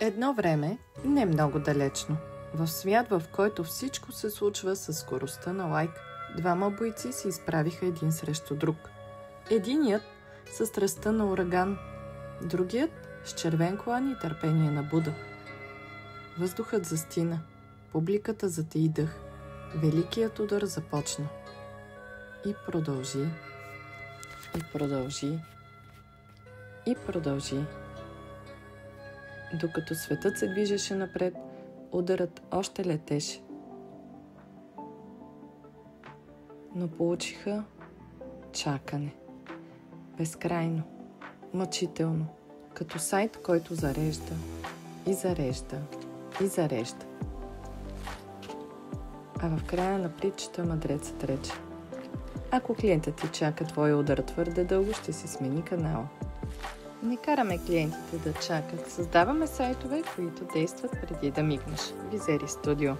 Едно време, не много далечно, в свят, в който всичко се случва със скоростта на лайк, двама бойци се изправиха един срещу друг. Единият с страстта на ураган, другият с червен колан и търпение на Буда. Въздухът застина, публиката затаи дъх, великият удар започна. И продължи, и продължи, и продължи. Докато светът се движеше напред, ударът още летеше. Но получиха чакане. Безкрайно, мъчително, като сайт, който зарежда и зарежда и зарежда. А в края на притчата мъдрецът рече: ако клиентът ти чака твоя удар твърде дълго, ще си смени канала. Не караме клиентите да чакат. Създаваме сайтове, които действат преди да мигнеш. Визери Студио.